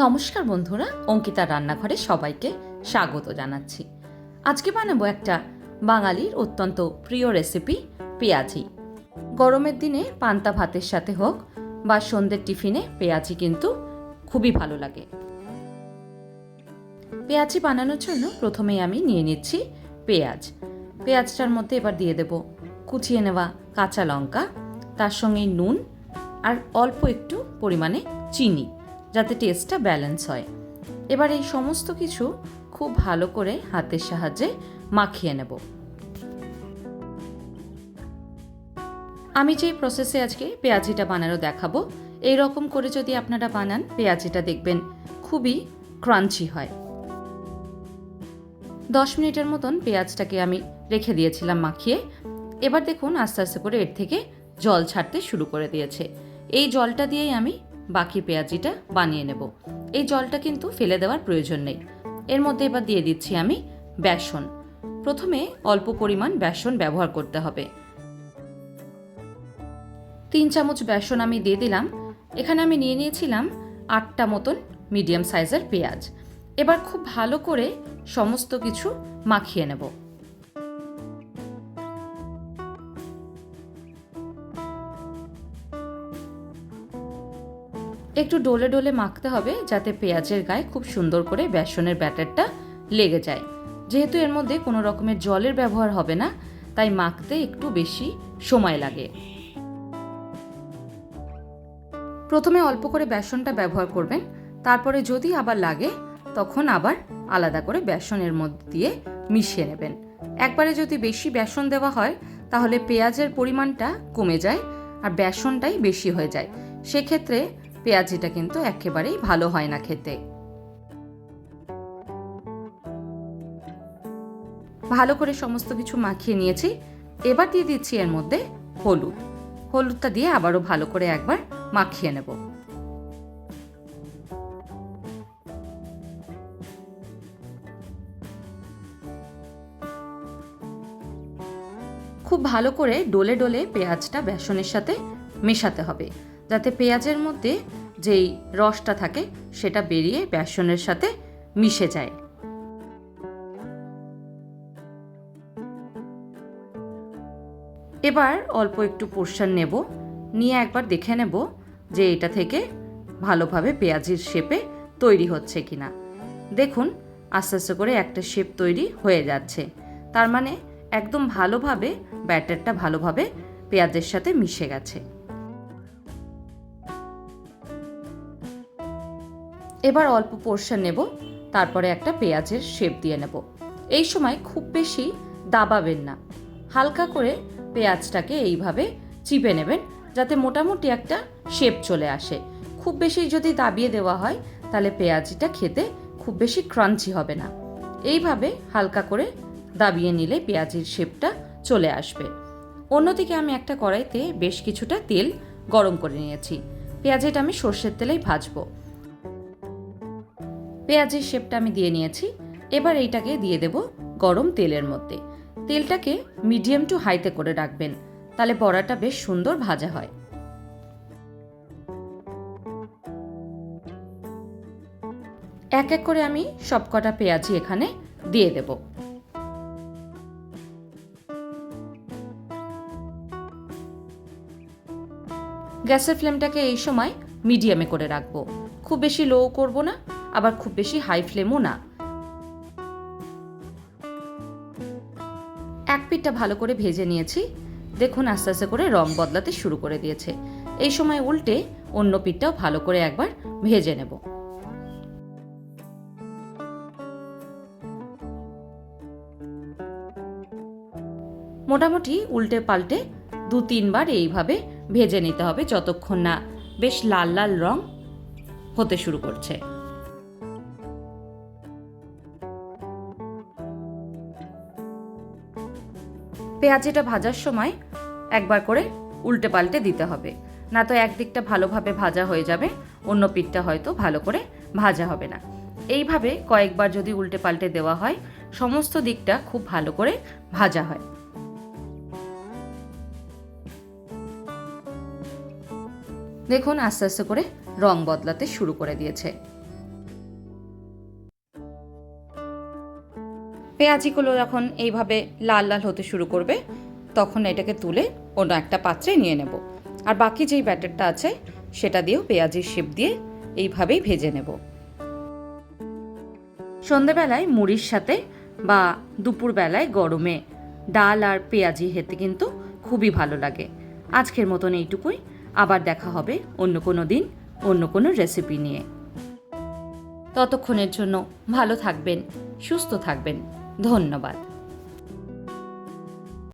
নমস্কার বন্ধুরা, অঙ্কিতার রান্নাঘরে সবাইকে স্বাগত জানাচ্ছি। আজকে বানাবো একটা বাঙালির অত্যন্ত প্রিয় রেসিপি, পেঁয়াজি। গরমের দিনে পান্তা ভাতের সাথে হোক বা সন্ধ্যের টিফিনে পেঁয়াজি কিন্তু খুবই ভালো লাগে। পেঁয়াজি বানানোর জন্য প্রথমেই আমি নিয়ে নিচ্ছি পেঁয়াজটার মধ্যে এবার দিয়ে দেব কুচিয়ে নেওয়া কাঁচা লঙ্কা, তার সঙ্গে নুন আর অল্প একটু পরিমাণে চিনি, যাতে টেস্টটা ব্যালেন্স হয়। এবার এই সমস্ত কিছু খুব ভালো করে হাতের সাহায্যে মাখিয়ে নেব। আমি যে প্রসেসে আজকে পেঁয়াজিটা বানানো দেখাবো, এই রকম করে যদি আপনারা বানান, পেঁয়াজিটা দেখবেন খুবই ক্রাঞ্চি হয়। 10 মিনিটের মতন পেঁয়াজটাকে আমি রেখে দিয়েছিলাম মাখিয়ে। এবার দেখুন আস্তে আস্তে করে এর থেকে জল ছাড়তে শুরু করে দিয়েছে। এই জলটা দিয়েই আমি বাকি পেঁয়াজিটা বানিয়ে নেব। এই জলটা কিন্তু ফেলে দেওয়ার প্রয়োজন নেই। এর মধ্যে এবার দিয়ে দিচ্ছি আমি বেসন। প্রথমে অল্প পরিমাণ বেসন ব্যবহার করতে হবে। 3 চামচ বেসন আমি দিয়ে দিলাম। এখানে আমি নিয়ে নিয়েছিলাম 8টা মতন মিডিয়াম সাইজের পেঁয়াজ। এবার খুব ভালো করে সমস্ত কিছু মাখিয়ে নেব। একটু ডোলে ডোলে মাখতে হবে, যাতে পেঁয়াজের গায়ে খুব সুন্দর করে বেসনের ব্যাটারটা লেগে যায়। যেহেতু এর মধ্যে কোনো রকমের জলের ব্যবহার হবে না, তাই মাখতে একটু বেশি সময় লাগে। প্রথমে অল্প করে বেসনটা ব্যবহার করবেন, তারপরে যদি আবার লাগে তখন আবার আলাদা করে বেসনের মধ্যে দিয়ে মিশিয়ে নেবেন। একবারে যদি বেশি বেসন দেওয়া হয় তাহলে পেঁয়াজের পরিমাণটা কমে যায় আর বেসনটাই বেশি হয়ে যায়। সেক্ষেত্রে পেঁয়াজিটা কিন্তু একেবারেই ভালো হয় না খেতে। ভালো করে সমস্ত কিছু মাখিয়ে নিয়েছি। এবার দিয়ে দিচ্ছি এর মধ্যে হলুদটা দিয়ে আবারও ভালো করে একবার মাখিয়ে নেব। খুব ভালো করে ডোলে ডোলে পেঁয়াজটা বেসনের সাথে মেশাতে হবে, যাতে পেঁয়াজের মধ্যে যেই রসটা থাকে সেটা বেরিয়ে বেসনের সাথে মিশে যায়। এবার অল্প একটু পোর্শন নেব, নিয়ে একবার দেখে নেব যে এটা থেকে ভালোভাবে পেঁয়াজির শেপে তৈরি হচ্ছে কিনা। দেখুন আস্তে আস্তে করে একটা শেপ তৈরি হয়ে যাচ্ছে, তার মানে একদম ভালোভাবে ব্যাটারটা ভালোভাবে পেঁয়াজের সাথে মিশে গেছে। এবার অল্প পোর্শন নেব, তারপরে একটা পেঁয়াজের শেপ দিয়ে নেব। এই সময় খুব বেশি দাবাবেন না, হালকা করে পেঁয়াজটাকে এইভাবে চিপে নেবেন, যাতে মোটামুটি একটা শেপ চলে আসে। খুব বেশি যদি দাবিয়ে দেওয়া হয় তাহলে পেঁয়াজিটা খেতে খুব বেশি ক্রাঞ্চি হবে না। এইভাবে হালকা করে দাবিয়ে নিলে পেঁয়াজির শেপটা চলে আসবে। অন্যদিকে আমি একটা কড়াইতে বেশ কিছুটা তেল গরম করে নিয়েছি। পেঁয়াজিটা আমি সর্ষের তেলেই ভাজবো। পেঁয়াজের শেপটা আমি দিয়ে নিয়েছি। এবার এইটাকে দিয়ে দেব গরম তেলের মধ্যে। তেলটাকে মিডিয়াম টু হাইতে করে রাখবেন, তাহলে বড়াটা বেশ সুন্দর ভাজা হয়। এক এক করে আমি সবকটা পেঁয়াজি এখানে দিয়ে দেব। গ্যাসের ফ্লেমটাকে এই সময় মিডিয়ামে করে রাখবো, খুব বেশি লো করব না, আবার খুব বেশি হাই ফ্লেমও না। এক পিঠটা ভালো করে ভেজে নিয়েছি। দেখুন আস্তে আস্তে করে রং বদলাতে শুরু করে দিয়েছে। এই সময় উল্টে অন্য পিঠটাও ভালো করে একবার ভেজে নেব। মোটামুটি উল্টে পাল্টে 2-3 বার এইভাবে ভেজে নিতে হবে, যতক্ষণ না বেশ লাল লাল রং হতে শুরু করছে। পেঁয়াজিটা ভাজার সময় একবার করে উল্টে পাল্টে দিতে হবে, না তো একদিকটা ভালোভাবে ভাজা হয়ে যাবে, অন্য পিঠটা হয়তো ভালো করে ভাজা হবে না। এইভাবে কয়েকবার যদি উল্টে পাল্টে দেওয়া হয়, সমস্ত দিকটা খুব ভালো করে ভাজা হয়। দেখুন আস্তে আস্তে করে রং বদলাতে শুরু করে দিয়েছে। পেঁয়াজিগুলো যখন এইভাবে লাল লাল হতে শুরু করবে তখন এটাকে তুলে অন্য একটা পাত্রে নিয়ে নেব। আর বাকি যেই ব্যাটারটা আছে সেটা দিয়েও পেঁয়াজির শেপ দিয়ে এইভাবেই ভেজে নেব। সন্ধেবেলায় মুড়ির সাথে বা দুপুরবেলায় গরমে ডাল আর পেঁয়াজি খেতে কিন্তু খুবই ভালো লাগে। আজকের মতন এইটুকুই, আবার দেখা হবে অন্য কোনো দিন অন্য কোনো রেসিপি নিয়ে। ততক্ষণের জন্য ভালো থাকবেন, সুস্থ থাকবেন। ধন্যবাদ।